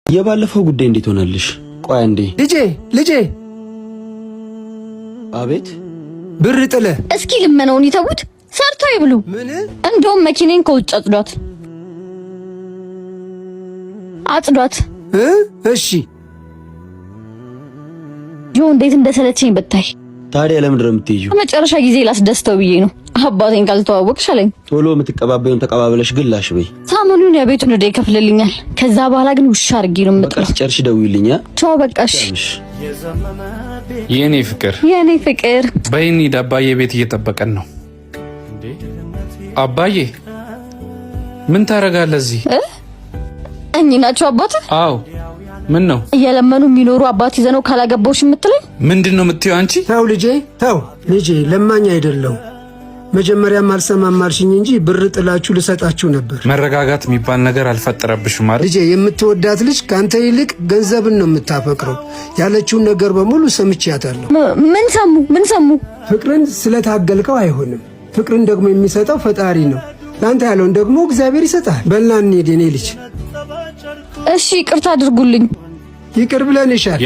የባለፈው ጉዳይ እንዴት ሆነልሽ? ቆይ አንዴ ልጄ አቤት ብር ጥለ እስኪ ልመነውን ይተውት ሰርቶ ይብሉ። ምን እንደውም መኪናን ከውጭ አጽዷት እሺ ጆ እንዴት እንደሰለቸኝ ብታይ። ታዲያ ለምን ድረም የምትይጂው? መጨረሻ ጊዜ ላስደስተው ብዬ ነው። አባቴን ካልተዋወቅሽ አለኝ። ቶሎ የምትቀባበዩን ተቀባበለሽ ግላሽ በይ። ሳሙኑን የቤቱን ወደ ይከፍልልኛል። ከዛ በኋላ ግን ውሻ አድርጌ ነው የምጥለው። ጨርሽ ደውይልኛ። ቻው በቃሽ። የኔ ፍቅር በይኒ አባዬ ቤት እየጠበቀን ነው። አባዬ ምን ታረጋለህ እዚህ? እኚህ ናቸው አባት? አዎ ምን ነው እየለመኑ የሚኖሩ አባት ይዘነው ካላገባውሽ የምትለኝ? ምንድነው የምትይው አንቺ? ተው ልጄ ለማኝ አይደለው። መጀመሪያም አልሰማም አልሽኝ እንጂ ብር ጥላችሁ ልሰጣችሁ ነበር። መረጋጋት የሚባል ነገር አልፈጠረብሽም ማለት? ልጄ የምትወዳት ልጅ ካንተ ይልቅ ገንዘብን ነው የምታፈቅረው። ያለችውን ነገር በሙሉ ሰምቻታለሁ። ምን ሰሙ? ፍቅርን ስለታገልከው አይሆንም። ፍቅርን ደግሞ የሚሰጠው ፈጣሪ ነው። ላንተ ያለውን ደግሞ እግዚአብሔር ይሰጣል። በልና እንሂድ የኔ ልጅ። እሺ ይቅርታ አድርጉልኝ። ይቅር ብለንሻል።